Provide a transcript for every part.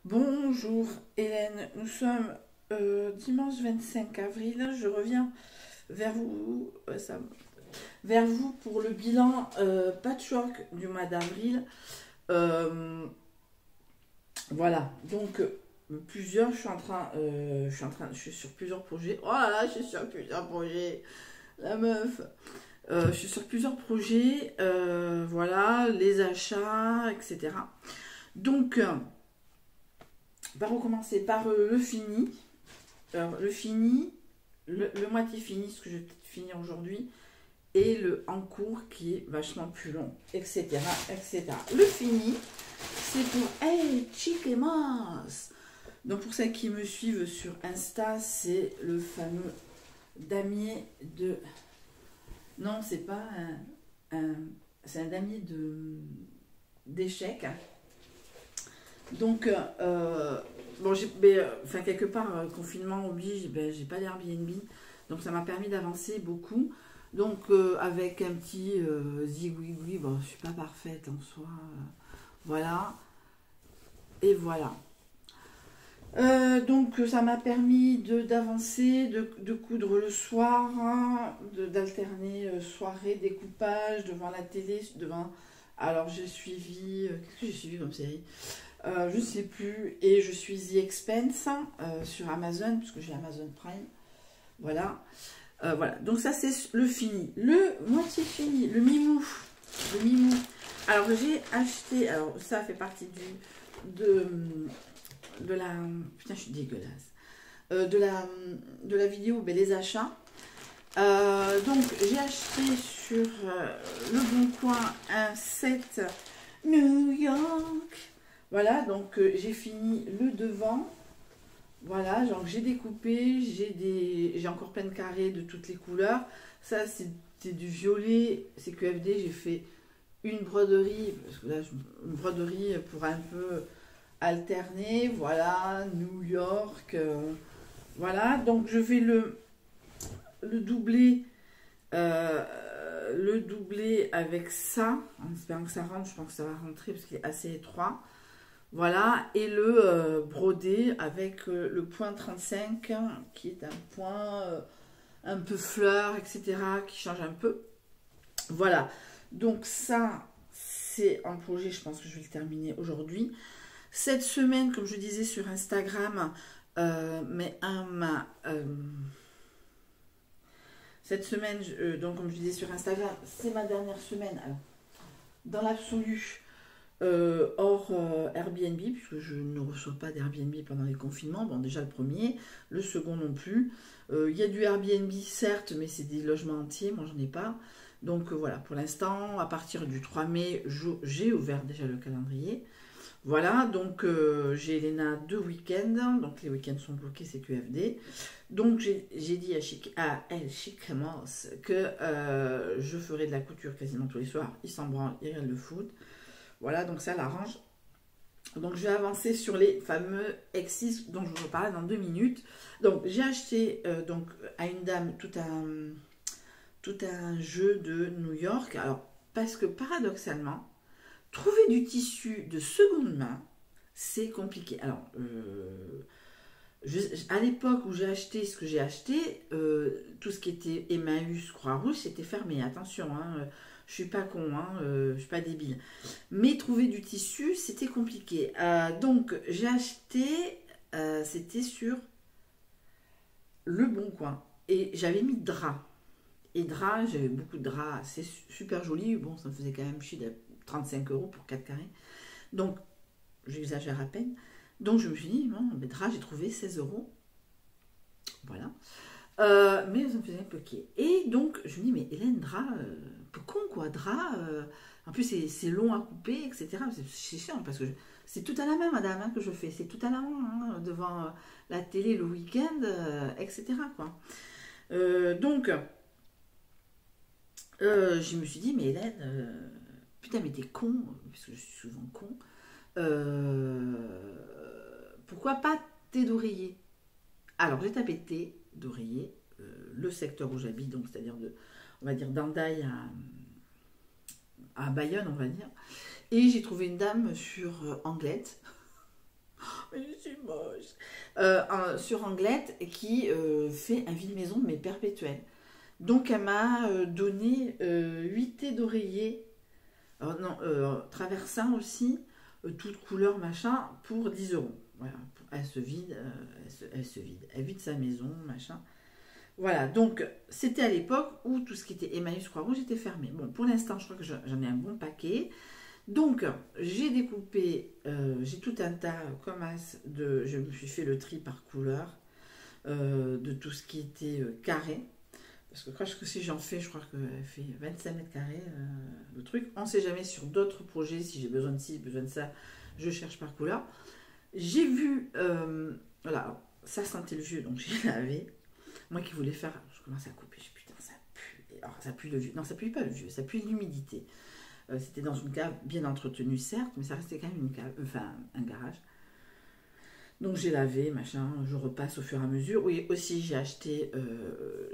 Bonjour Hélène, nous sommes dimanche 25 avril. Je reviens vers vous, vers vous pour le bilan patchwork du mois d'avril. Euh, voilà, donc plusieurs, je suis sur plusieurs projets. Oh là là, je suis sur plusieurs projets, la meuf. Je suis sur plusieurs projets, voilà, les achats, etc. Donc, on va recommencer par le fini. Alors, le fini, le moitié fini, ce que je vais finir aujourd'hui, et le en cours qui est vachement plus long, etc. etc. Le fini, c'est pour Hey Chiquemas. Donc, pour celles qui me suivent sur Insta, c'est le fameux damier de. Non, c'est pas c'est un damier d'échecs. Donc, bon, enfin, quelque part, confinement oblige, ben, j'ai pas d'Airbnb. Donc, ça m'a permis d'avancer beaucoup. Donc, avec un petit zigouigoui, bon, je suis pas parfaite en soi. Voilà. Et voilà. Donc, ça m'a permis d'avancer, de coudre le soir, hein, d'alterner soirée, découpage, devant la télé, devant. Alors, j'ai suivi. Qu'est-ce que j'ai suivi comme série? Je sais plus. Et je suis The Expense sur Amazon, puisque j'ai Amazon Prime. Voilà. Voilà. Donc ça, c'est le fini. Le moitié fini, le mimou. Le mimou. Alors, j'ai acheté... Alors, ça fait partie de la... Putain, je suis dégueulasse. De la vidéo, ben, les achats. Donc, j'ai acheté sur Le Bon Coin un set New York. Voilà, donc j'ai fini le devant. Voilà, donc j'ai découpé, j'ai encore plein de carrés de toutes les couleurs. Ça, c'est du violet, c'est QFD. J'ai fait une broderie, parce que là, une broderie pour un peu alterner. Voilà, New York. Voilà, donc je vais le doubler. Le doubler avec ça, en espérant que ça rentre. Je pense que ça va rentrer parce qu'il est assez étroit. Voilà, et le brodé avec le point 35 qui est un point un peu fleur, etc., qui change un peu. Voilà, donc ça, c'est un projet, je pense que je vais le terminer aujourd'hui. Cette semaine, comme je disais sur Instagram, cette semaine, donc comme je disais sur Instagram, c'est ma dernière semaine. Alors, dans l'absolu, hors Airbnb, puisque je ne reçois pas d'Airbnb pendant les confinements. Bon, déjà le premier, le second non plus. Il y a du Airbnb, certes, mais c'est des logements entiers, moi j'en ai pas. Donc voilà, pour l'instant, à partir du 3 mai, j'ai ouvert déjà le calendrier. Voilà, donc j'ai Elena 2 week-ends, donc les week-ends sont bloqués, c'est QFD. Donc j'ai dit à elle, Chicamos, que je ferai de la couture quasiment tous les soirs. Il s'en branle, il regarde le foot. Voilà, donc ça l'arrange. Donc je vais avancer sur les fameux X6 dont je vous parler dans 2 minutes. Donc j'ai acheté donc à une dame tout un jeu de New York. Alors parce que paradoxalement, trouver du tissu de seconde main, c'est compliqué. Alors à l'époque où j'ai acheté ce que j'ai acheté, tout ce qui était Emmaüs, Croix-Rouge, c'était fermé. Attention, hein, je suis pas con, hein, je suis pas débile. Mais trouver du tissu, c'était compliqué. Donc j'ai acheté, c'était sur Le Bon Coin. Et j'avais mis drap. Et drap, j'avais beaucoup de drap, c'est super joli. Bon, ça me faisait quand même chier de 35 € pour 4 carrés. Donc, j'exagère à peine. Donc je me suis dit, non, mais drap, j'ai trouvé 16 €. Voilà. Mais ça me faisait un peu quai. Et donc, je me dis, mais Hélène, drap, un peu con quoi, drap. En plus, c'est long à couper, etc. C'est chiant parce que c'est tout à la main, madame, hein, que je fais. C'est tout à la main, hein, devant la télé le week-end, etc. Quoi. Donc, je me suis dit, mais Hélène, putain, mais t'es con, puisque je suis souvent con. Pourquoi pas thé d'oreiller? Alors, j'ai tapé thé d'oreiller, le secteur où j'habite, donc c'est-à-dire on va dire d'Andaille à Bayonne, on va dire. Et j'ai trouvé une dame sur Anglette. Mais sur Anglette qui fait un vide-maison mais perpétuel. Donc elle m'a donné 8 thés d'oreiller, non, traversin aussi, toute couleur machin, pour 10 euros. Voilà, elle se vide, elle vide sa maison, machin. Voilà, donc c'était à l'époque où tout ce qui était Emmaüs Croix-Rouge était fermé. Bon, pour l'instant, je crois que j'en ai un bon paquet. Donc, j'ai découpé, j'ai tout un tas, comme as, je me suis fait le tri par couleur, de tout ce qui était carré. Parce que que si j'en fais, je crois qu'elle fait 25 mètres carrés, le truc. On ne sait jamais sur d'autres projets, si j'ai besoin de ci, besoin de ça, je cherche par couleur. J'ai vu, voilà, ça sentait le vieux, donc j'ai lavé. Moi qui voulais faire, je commence à couper, je dis putain, ça pue. Alors, ça pue le vieux. Non, ça pue pas le vieux, ça pue l'humidité. C'était dans une cave bien entretenue, certes, mais ça restait quand même une cave, enfin un garage. Donc j'ai lavé, machin, je repasse au fur et à mesure. Oui, aussi j'ai acheté,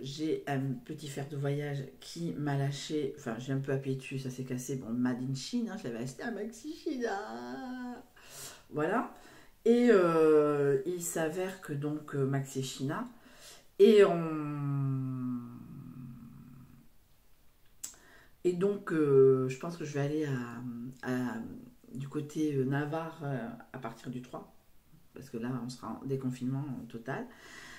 j'ai un petit fer de voyage qui m'a lâché, enfin j'ai un peu appuyé dessus, ça s'est cassé, bon, Made in Chine, hein, je l'avais acheté à Maxi China. Voilà. Et il s'avère que donc Maxi China, et donc je pense que je vais aller du côté Navarre à partir du 3. Parce que là, on sera en déconfinement total.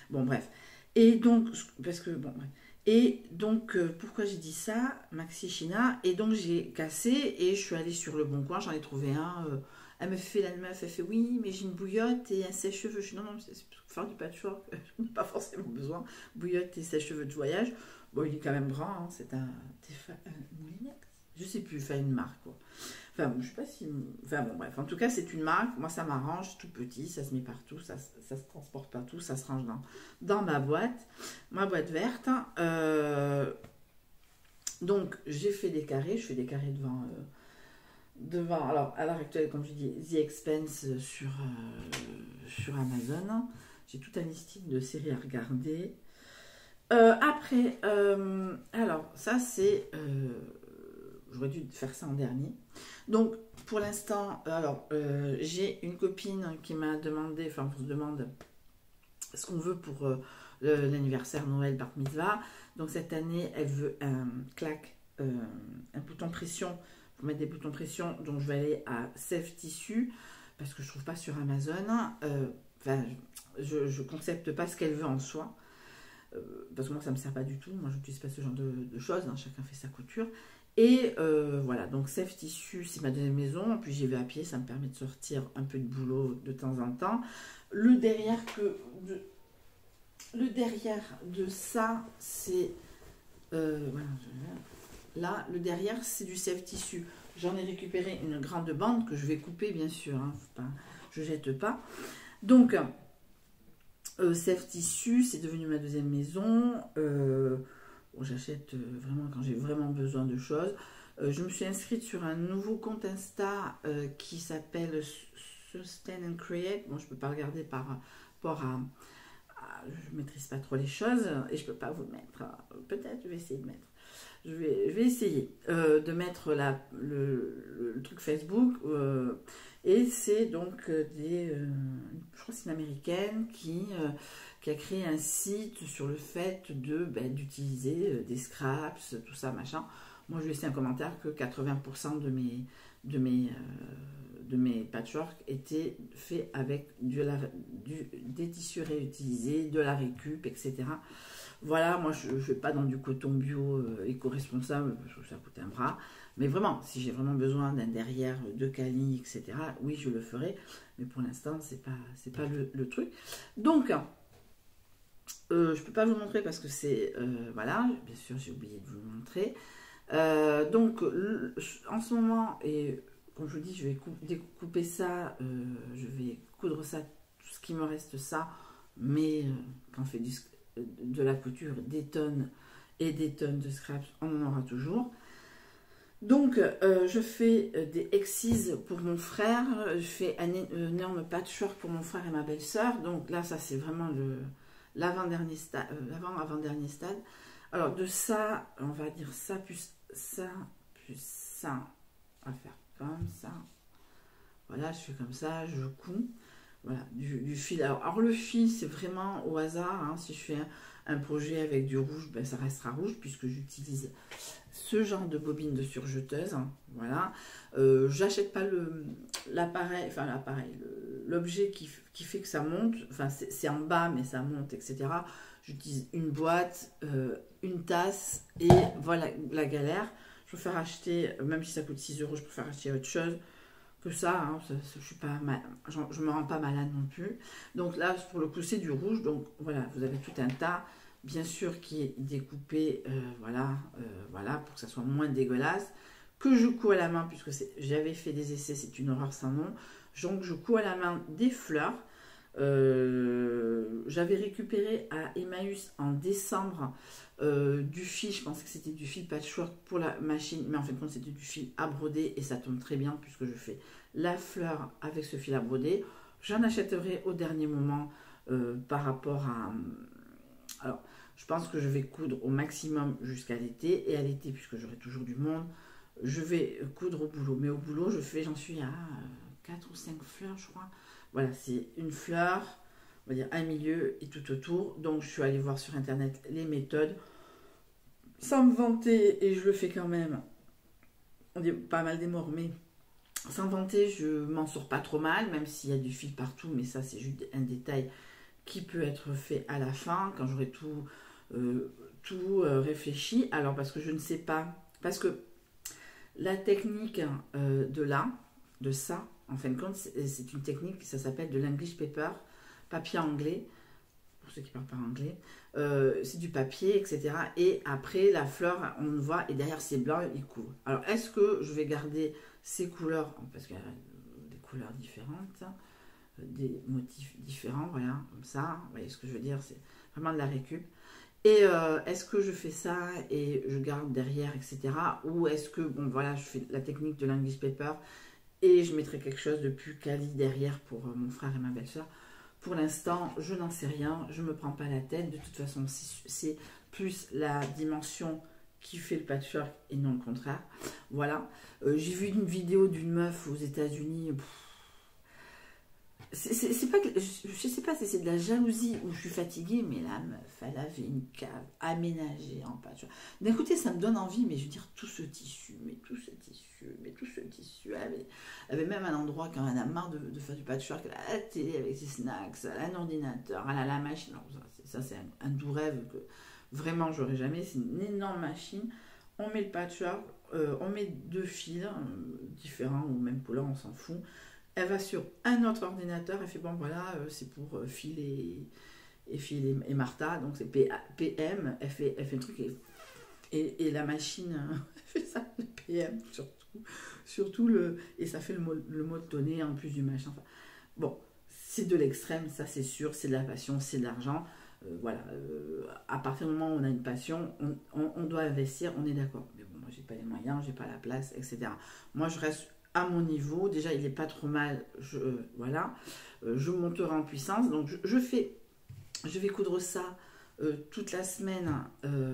Bon, bref. Et donc, parce que, bon, bref. Et donc, pourquoi j'ai dit ça, Maxi China, et donc j'ai cassé, et je suis allée sur le Bon Coin, j'en ai trouvé un. Elle me fait, la meuf, elle fait, oui, mais j'ai une bouillotte et un sèche-cheveux. Je suis, non, c'est pour faire du patchwork, je n'ai pas forcément besoin. Bouillotte et sèche-cheveux de voyage. Bon, il est quand même grand, hein, c'est un Moulinex. Je sais plus, faire une marque, quoi. Enfin, je sais pas si... Enfin bon, bref. En tout cas, c'est une marque. Moi, ça m'arrange. Tout petit, ça se met partout. Ça se transporte partout. Ça se range dans ma boîte. Ma boîte verte. Donc, j'ai fait des carrés. Je fais des carrés devant... Alors, à l'heure actuelle, comme je dis, The Expanse sur Amazon. J'ai tout un listing de séries à regarder. Après, alors, ça, c'est... J'aurais dû faire ça en dernier. Donc, pour l'instant, j'ai une copine qui m'a demandé, enfin, on se demande ce qu'on veut pour l'anniversaire Noël Bar Mitzvah. Donc, cette année, elle veut un bouton pression, pour mettre des boutons pression. Donc, je vais aller à Sève Tissu, parce que je ne trouve pas sur Amazon. Je ne concepte pas ce qu'elle veut en soi. Parce que moi, ça ne me sert pas du tout. Moi, je n'utilise pas ce genre de choses. Hein. Chacun fait sa couture. Et voilà, donc Sève Tissu, c'est ma deuxième maison. Puis j'y vais à pied, ça me permet de sortir un peu de boulot de temps en temps. Le derrière de ça, c'est... voilà, là, le derrière, c'est du Sève Tissu. J'en ai récupéré une grande bande que je vais couper, bien sûr. Hein, je jette pas. Donc, Sève Tissu, c'est devenu ma deuxième maison. J'achète vraiment quand j'ai vraiment besoin de choses. Je me suis inscrite sur un nouveau compte Insta qui s'appelle Sustain and Create. Bon, je ne peux pas regarder par rapport à... Je ne maîtrise pas trop les choses et je ne peux pas vous mettre. Peut-être je vais essayer de mettre. Je vais essayer de mettre le truc Facebook. Et c'est donc je crois que c'est une américaine qui a créé un site sur le fait d'utiliser des scraps, tout ça, machin. Moi, je lui ai laissé un commentaire que 80% de mes patchwork étaient faits avec des tissus réutilisés, de la récup, etc. Voilà, moi, je ne vais pas dans du coton bio éco-responsable, parce que ça coûte un bras. Mais vraiment, si j'ai vraiment besoin d'un derrière de Cali, etc., oui, je le ferai. Mais pour l'instant, c'est pas le truc. Donc, je ne peux pas vous montrer parce que c'est... voilà, bien sûr, j'ai oublié de vous montrer. Donc, en ce moment, et comme je vous dis, je vais découper ça, je vais coudre ça, tout ce qui me reste ça. Mais quand on fait de la couture, des tonnes et des tonnes de scraps, on en aura toujours. Donc, je fais des excises pour mon frère, je fais un énorme patchwork pour mon frère et ma belle-sœur. Donc là, ça c'est vraiment l'avant-dernier stade, l'avant-avant-dernier stade. Alors de ça, on va dire ça plus ça, plus ça. On va faire comme ça. Voilà, je fais comme ça, je couds. voilà, du fil. Alors, le fil, c'est vraiment au hasard, hein. Si je fais un projet avec du rouge, ben, ça restera rouge, puisque j'utilise ce genre de bobine de surjeteuse, hein, voilà. J'achète pas l'appareil, enfin l'appareil, l'objet qui fait que ça monte, enfin c'est en bas mais ça monte, etc. J'utilise une boîte, une tasse, et voilà la galère. Je préfère acheter, même si ça coûte 6 euros, je préfère acheter autre chose que ça, hein. Je suis pas mal, je me rends pas malade non plus. Donc là, pour le coup, c'est du rouge, donc voilà, vous avez tout un tas, bien sûr, qui est découpé, voilà, pour que ça soit moins dégueulasse, que je couds à la main, puisque j'avais fait des essais, c'est une horreur sans nom. Donc je couds à la main des fleurs. J'avais récupéré à Emmaüs en décembre du fil, je pensais que c'était du fil patchwork pour la machine, mais en fin de compte c'était du fil à broder, et ça tombe très bien puisque je fais la fleur avec ce fil à broder. J'en achèterai au dernier moment par rapport à... Alors, je pense que je vais coudre au maximum jusqu'à l'été, et à l'été, puisque j'aurai toujours du monde, je vais coudre au boulot. Mais au boulot, j'en suis à 4 ou 5 fleurs, je crois. Voilà, c'est une fleur, on va dire un milieu et tout autour. Donc, je suis allée voir sur Internet les méthodes, sans me vanter, et je le fais quand même. On dit pas mal des morts, mais sans vanter, je m'en sors pas trop mal, même s'il y a du fil partout, mais ça, c'est juste un détail qui peut être fait à la fin, quand j'aurai tout réfléchi. Alors, parce que je ne sais pas, parce que la technique de ça, en fin de compte, c'est une technique, ça s'appelle de l'English paper, papier anglais, pour ceux qui ne parlent pas anglais. C'est du papier, etc. Et après, la fleur, on le voit, et derrière c'est blanc, il couvre. Alors, est-ce que je vais garder ces couleurs, parce qu'il y a des couleurs différentes, des motifs différents, voilà, comme ça, vous voyez ce que je veux dire, c'est vraiment de la récup. Et est-ce que je fais ça et je garde derrière, etc. Ou est-ce que, bon voilà, je fais la technique de l'English paper et je mettrai quelque chose de plus quali derrière pour mon frère et ma belle-sœur. Pour l'instant, je n'en sais rien, je ne me prends pas la tête. De toute façon, c'est plus la dimension qui fait le patchwork et non le contraire. Voilà. J'ai vu une vidéo d'une meuf aux États-Unis. C'est pas que, je sais pas si c'est de la jalousie ou je suis fatiguée, mais la meuf, elle avait une cave aménagée en patchwork. D'un côté, ça me donne envie, mais je veux dire, tout ce tissu, elle avait même un endroit, quand elle a marre de faire du patchwork, elle a la télé avec ses snacks, elle a un ordinateur, elle a la machine. Non, ça c'est un doux rêve que vraiment j'aurais jamais. C'est une énorme machine. On met le patchwork, on met 2 fils différents ou même couleurs, on s'en fout. Elle va sur un autre ordinateur, elle fait bon voilà, c'est pour Phil et Martha, donc c'est PM, elle fait le truc et la machine elle fait ça, le PM surtout et ça fait le mot de tonner en plus du machin. Enfin, bon, c'est de l'extrême, ça c'est sûr, c'est de la passion, c'est de l'argent. Voilà, à partir du moment où on a une passion, on doit investir, on est d'accord. Mais bon, moi j'ai pas les moyens, j'ai pas la place, etc. Moi je reste à mon niveau, déjà il n'est pas trop mal, voilà, je monterai en puissance, donc je vais coudre ça toute la semaine,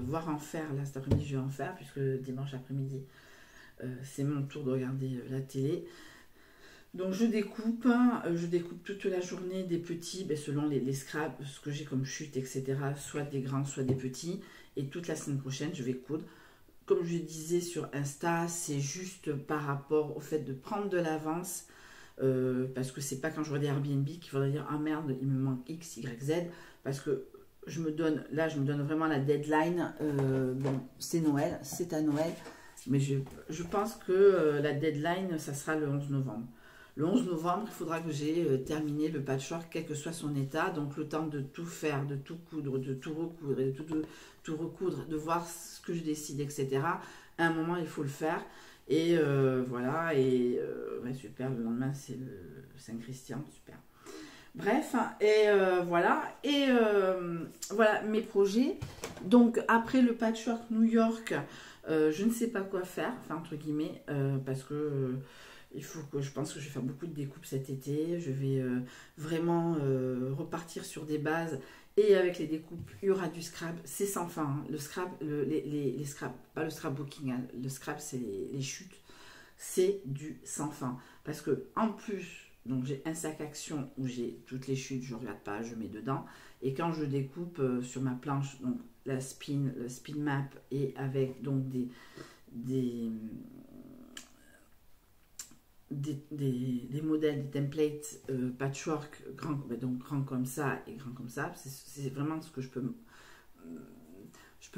voire en faire, là cet après-midi je vais en faire, puisque dimanche après-midi c'est mon tour de regarder la télé. Donc je découpe toute la journée des petits, selon les scraps, ce que j'ai comme chute, etc., soit des grands, soit des petits, et toute la semaine prochaine je vais coudre. Comme je disais sur Insta, c'est juste par rapport au fait de prendre de l'avance, parce que c'est pas quand je vois des Airbnb qu'il faudrait dire ah merde, il me manque X, Y, Z, parce que je me donne vraiment la deadline. Bon, c'est Noël, c'est à Noël, mais je pense que la deadline, ça sera le 11 novembre. Le 11 novembre, il faudra que j'ai terminé le patchwork, quel que soit son état. Donc, le temps de tout faire, de tout coudre, de tout recoudre, et de tout recoudre, de voir ce que je décide, etc. À un moment, il faut le faire. Et voilà. Et ouais, super. Le lendemain, c'est le Saint-Christian. Super. Bref. Et voilà. Et voilà mes projets. Donc, après le patchwork New York, je ne sais pas quoi faire. Enfin, entre guillemets. Parce que... je pense que je vais faire beaucoup de découpes cet été. Je vais vraiment repartir sur des bases. Et avec les découpes, il y aura du scrap. C'est sans fin. Hein. Le scrap, les scraps, pas le scrapbooking. Le scrap, c'est les chutes. C'est du sans fin. Parce que en plus donc j'ai un sac action où j'ai toutes les chutes, je ne regarde pas, je mets dedans. Et quand je découpe sur ma planche, donc le spin map, et avec donc des, des modèles, des templates patchwork, donc grand comme ça et grand comme ça. C'est vraiment ce que je peux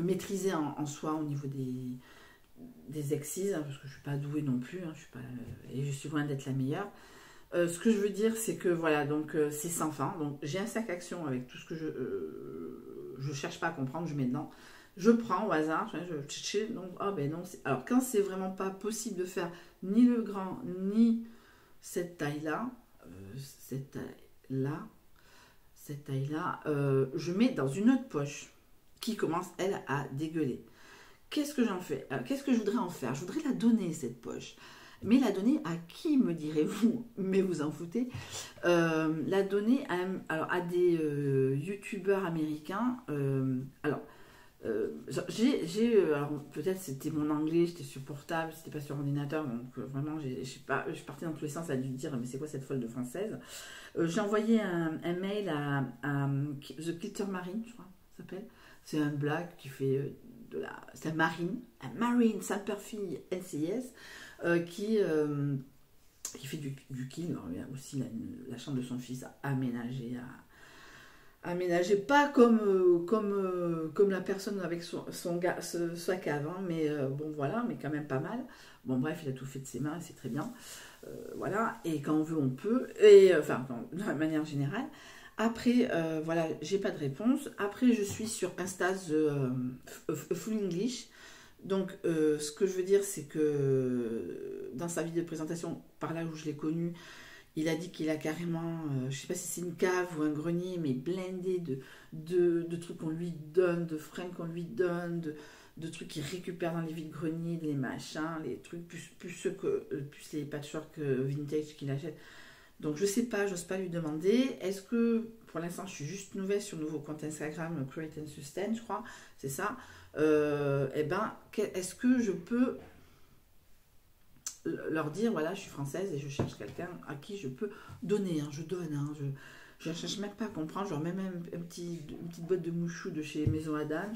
maîtriser en soi au niveau des excises, hein, parce que je ne suis pas douée non plus, hein, et je suis loin d'être la meilleure. Ce que je veux dire, c'est que voilà, donc c'est sans fin. Donc j'ai un sac action avec tout ce que je cherche pas à comprendre, je mets dedans. Je prends au hasard, donc ah ben non. Alors quand c'est vraiment pas possible de faire ni le grand ni cette taille-là, cette taille-là, je mets dans une autre poche qui commence elle à dégueuler. Qu'est-ce que j'en fais? Qu'est-ce que je voudrais en faire? Je voudrais la donner cette poche. Mais la donner à qui, me direz-vous? Mais vous en foutez. La donner à des youtubeurs américains. Alors peut-être c'était mon anglais, j'étais sur portable, c'était pas sur ordinateur, donc vraiment, je suis partie dans tous les sens, elle a dû dire, mais c'est quoi cette folle de française? J'ai envoyé un mail à The Glitter Marine, je crois, ça s'appelle. C'est un black qui fait c'est un Marine, Sainte-Perfille NCIS, qui fait du kill. Alors, il y a aussi la chambre de son fils aménagée pas comme la personne avec sa cave, hein, mais bon voilà, mais quand même pas mal. Bon bref, il a tout fait de ses mains, c'est très bien. Voilà, et quand on veut, on peut, et enfin, de manière générale. Après, voilà, j'ai pas de réponse. Après, je suis sur Insta Full English. Donc, ce que je veux dire, c'est que dans sa vidéo de présentation, par là où je l'ai connu, il a dit qu'il a carrément, je sais pas si c'est une cave ou un grenier, mais blindé de trucs qu'on lui donne, de fringues qu'on lui donne, de trucs qu'il récupère dans les vides-greniers, les machins, les trucs, plus les patchwork vintage qu'il achète. Donc je sais pas, j'ose pas lui demander. Est-ce que, pour l'instant, je suis juste nouvelle sur le nouveau compte Instagram, Create and Sustain, je crois, c'est ça. Est-ce que je peux leur dire, voilà, je suis française et je cherche quelqu'un à qui je peux donner, hein, je donne, hein, je ne cherche même pas à comprendre, genre même une petite boîte de mouchou de chez Maison Adams,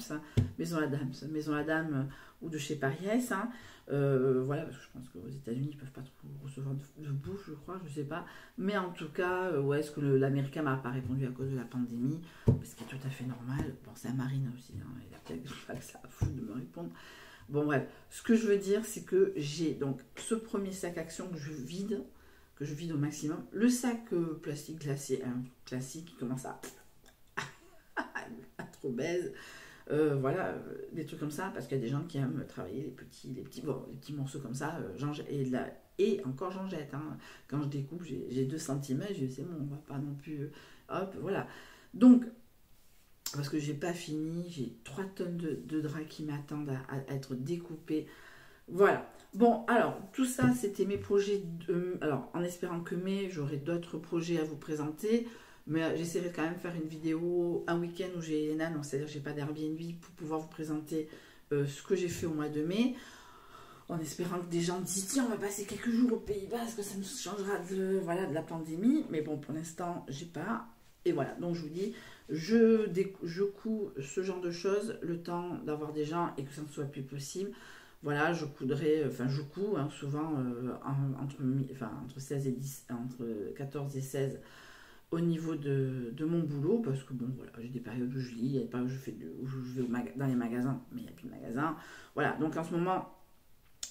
ou de chez Pariès, hein, voilà, parce que je pense qu'aux États-Unis ils peuvent pas trop recevoir de bouffe, je crois, je sais pas, mais en tout cas, ouais, est-ce que l'Américain m'a pas répondu à cause de la pandémie, ce qui est tout à fait normal. Bon, c'est un marine aussi, hein, il a peut-être pas que ça à foutre de me répondre. Bon bref, ce que je veux dire, c'est que j'ai donc ce premier sac action que je vide au maximum. Le sac plastique glacé, un classique qui commence à trop baise. Voilà, des trucs comme ça, parce qu'il y a des gens qui aiment travailler les petits morceaux comme ça. Et encore j'en jette. Hein. Quand je découpe, j'ai 2 cm, je dis c'est bon, on va pas non plus. Hop, voilà. Donc, parce que j'ai pas fini, j'ai 3 tonnes de draps qui m'attendent à être découpés. Voilà. Bon, alors, tout ça, c'était mes projets. Alors, en espérant que j'aurai d'autres projets à vous présenter. Mais j'essaierai quand même de faire une vidéo un week-end où j'ai Elena, donc c'est-à-dire que j'ai pas d'Airbnb, pour pouvoir vous présenter ce que j'ai fait au mois de mai. En espérant que des gens disent, tiens, on va passer quelques jours au Pays Basque, que ça nous changera de la pandémie. Mais bon, pour l'instant, j'ai pas. Et voilà, donc je vous dis, je couds ce genre de choses le temps d'avoir des gens et que ça ne soit plus possible. Voilà, je couds hein, souvent entre 16 et 10, entre 14 et 16 au niveau de mon boulot, parce que bon, voilà, j'ai des périodes où je lis, il y a des périodes où je vais dans les magasins, mais il n'y a plus de magasins. Voilà, donc en ce moment,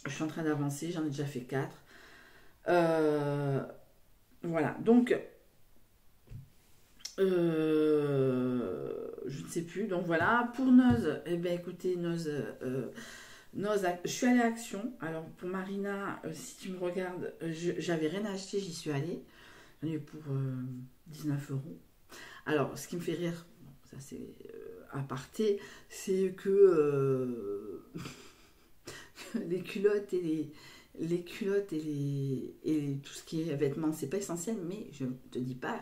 je suis en train d'avancer, j'en ai déjà fait 4. Voilà, donc je ne sais plus. Donc voilà, pour Noz, écoutez, Noz, je suis allée à Action. Alors pour Marina, si tu me regardes, j'avais rien acheté, j'y suis allée. J'en ai eu pour 19 €. Alors, ce qui me fait rire, bon, ça c'est aparté, c'est que les culottes et tout ce qui est vêtements, c'est pas essentiel, mais je vous dis pas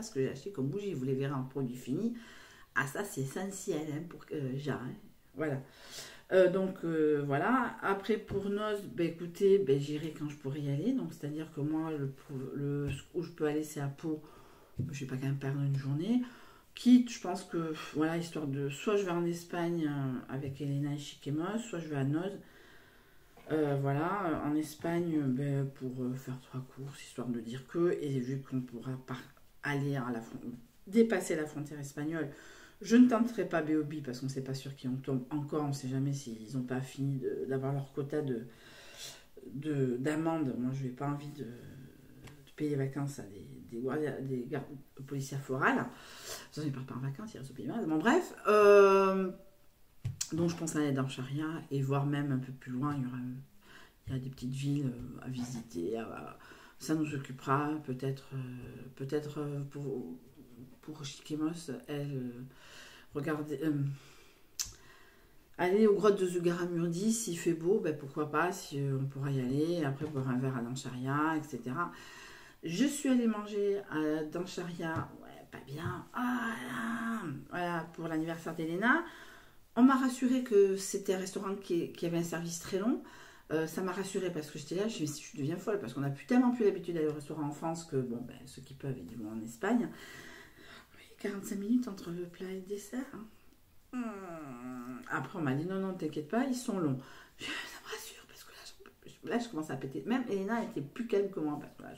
ce que j'ai acheté comme bougie. Vous les verrez en produit fini. Ah, ça c'est essentiel, hein, pour Jean, hein. Voilà. Voilà. Après pour Noz, ben, écoutez, ben, j'irai quand je pourrai y aller. Donc c'est-à-dire que moi, où je peux aller, c'est à Pau. Je n'ai pas qu'à me perdre une journée. Quitte, je pense que, voilà, histoire de... Soit je vais en Espagne avec Elena et Chiquemos, soit je vais à Noz. Voilà, en Espagne, ben, pour faire 3 courses, histoire de dire que, et vu qu'on pourra aller dépasser la frontière espagnole, je ne tenterai pas BOB parce qu'on ne sait pas sûr qui on tombe encore, on ne sait jamais s'ils n'ont pas fini d'avoir leur quota d'amende. Moi, je n'ai pas envie de payer les vacances à des gardes policières florales. Je ne pars pas en vacances, ils restent au Pays Basque. Bon, bref, donc je pense aller dans Charia et voir même un peu plus loin, il y a des petites villes à visiter. Ça nous occupera peut-être pour Chiquemos, elle, regardez, aller aux grottes de Zugaramurdi, s'il fait beau, ben pourquoi pas, si on pourra y aller, après boire un verre à Dancharia, etc. Je suis allée manger à Dancharia, ouais, pas bien, voilà, pour l'anniversaire d'Elena. On m'a rassuré que c'était un restaurant qui avait un service très long. Ça m'a rassuré parce que j'étais là, je deviens folle parce qu'on n'a plus tellement plus l'habitude d'aller au restaurant en France que, bon, ben, ceux qui peuvent, ils vont en Espagne. 45 minutes entre le plat et le dessert. Après, on m'a dit non, t'inquiète pas, ils sont longs. Ça me rassure parce que là, je commence à péter. Même Elena était plus calme que moi parce que là,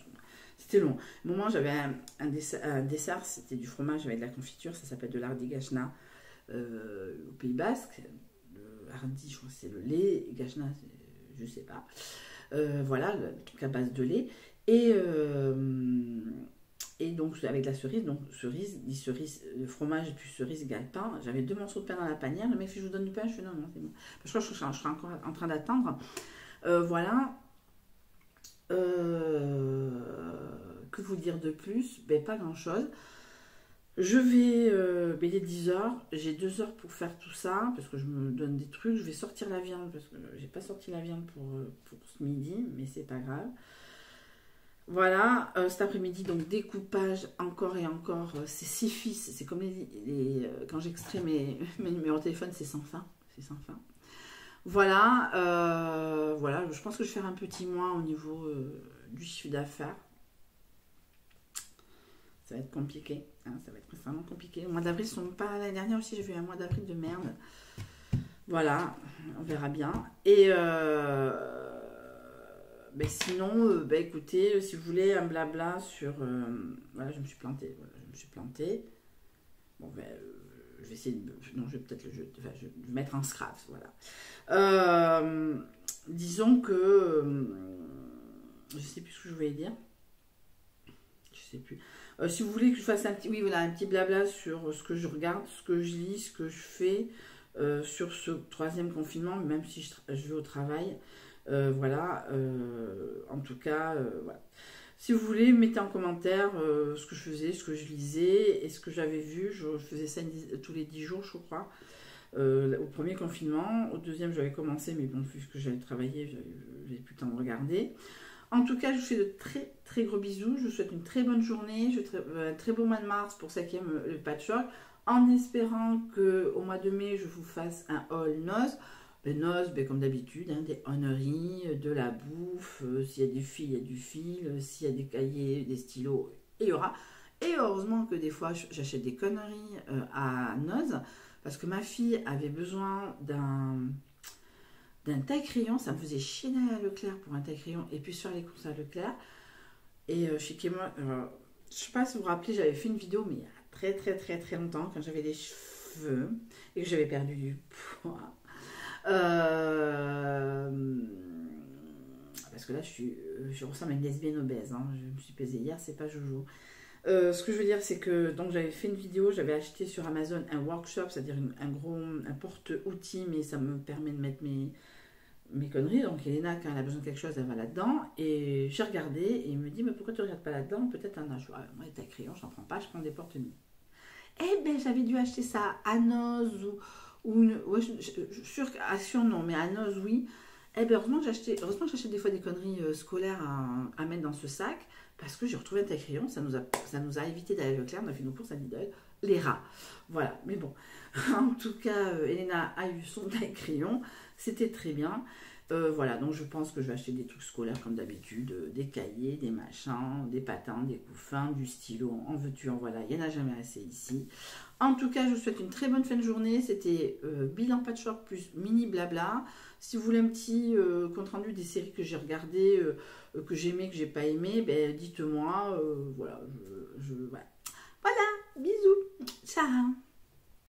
c'était long. Au moment, j'avais un dessert, c'était du fromage avec de la confiture, ça s'appelle de l'ardi gachna au Pays Basque. Le hardi, je crois que c'est le lait, et gachna, je sais pas. Voilà, le truc à base de lait. Et donc avec la cerise, donc cerise, le fromage et puis cerise égale pain. J'avais 2 morceaux de pain dans la panière. Le mec fait je vous donne du pain, je fais non, c'est bon. Je crois que je serai encore en train d'attendre. Voilà. Que vous dire de plus? Ben, pas grand chose. Je vais, il est 10h, j'ai 2 heures pour faire tout ça, parce que je me donne des trucs. Je vais sortir la viande, parce que j'ai pas sorti la viande pour ce midi, mais c'est pas grave. Voilà, cet après-midi, donc découpage encore et encore, c'est 6 fils, c'est comme quand j'extrais mes numéros de téléphone, c'est sans fin, Voilà, voilà, je pense que je vais faire un petit mois au niveau du chiffre d'affaires. Ça va être compliqué, hein, ça va être extrêmement compliqué. Le mois d'avril, l'année dernière aussi, j'ai fait un mois d'avril de merde. Voilà, on verra bien. Et ben sinon, ben écoutez, si vous voulez un blabla sur... voilà, je me suis plantée. Bon, ben, je vais essayer de... Non, je vais peut-être je vais mettre en Scraps, voilà. Disons que... je sais plus ce que je voulais dire. Je sais plus. Si vous voulez que je fasse un petit blabla sur ce que je regarde, ce que je lis, ce que je fais sur ce 3e confinement, même si je vais au travail. Voilà. En tout cas, voilà. Si vous voulez, mettez en commentaire ce que je faisais, ce que je lisais et ce que j'avais vu. Je faisais ça tous les 10 jours, je crois. Au 1er confinement. Au 2e, j'avais commencé, mais bon, puisque j'allais travailler, j'avais plus le temps de regarder. En tout cas, je vous fais de très très gros bisous. Je vous souhaite une très bonne journée. Un très beau mois de mars pour ceux qui aiment le patchwork. En espérant qu'au mois de mai, je vous fasse un haul Noz. Noz, comme d'habitude, hein, des honneries, de la bouffe. S'il y a du fil, il y a du fil. S'il y a des cahiers, des stylos, il y aura. Et heureusement que des fois, j'achète des conneries à Noz. Parce que ma fille avait besoin d'un taille-crayon, ça me faisait chier d'aller à Leclerc pour un taille-crayon et puis faire les courses à Leclerc. Et chez Kema, je sais pas si vous vous rappelez, j'avais fait une vidéo, mais il y a très très très très longtemps, quand j'avais des cheveux et que j'avais perdu du poids. Parce que là, je ressemble à une lesbienne obèse. Hein. Je me suis pesée hier, c'est pas joujou. Ce que je veux dire, c'est que donc j'avais fait une vidéo, j'avais acheté sur Amazon un workshop, c'est-à-dire un porte-outils, mais ça me permet de mettre mes conneries. Donc Elena, quand elle a besoin de quelque chose, elle va là-dedans. Et j'ai regardé et il me dit, mais pourquoi tu ne regardes pas là-dedans? Peut-être un âge. Moi, t'as crayon, j'en prends pas, je prends des porte-nuits. Eh ben, j'avais dû acheter ça à Noz ou une... Ouais, je suis sûre qu'à Sion, non, mais à Noz, oui. Eh bien, heureusement que j'achète des fois des conneries scolaires à mettre dans ce sac. parce que j'ai retrouvé un taille-crayon, ça nous a évité d'aller à Leclerc, on a fait nos courses à Lidl, les rats. Voilà, mais bon, en tout cas, Elena a eu son taille-crayon, c'était très bien. Voilà, donc je pense que je vais acheter des trucs scolaires comme d'habitude, des cahiers, des machins, des patins, des couffins, du stylo, en veux-tu, en voilà, il n'y en a jamais assez ici. En tout cas, je vous souhaite une très bonne fin de journée, c'était bilan patchwork plus mini blabla. Si vous voulez un petit compte rendu des séries que j'ai regardées, que j'aimais, que j'ai pas aimé, ben dites-moi, voilà, voilà, bisous, ciao.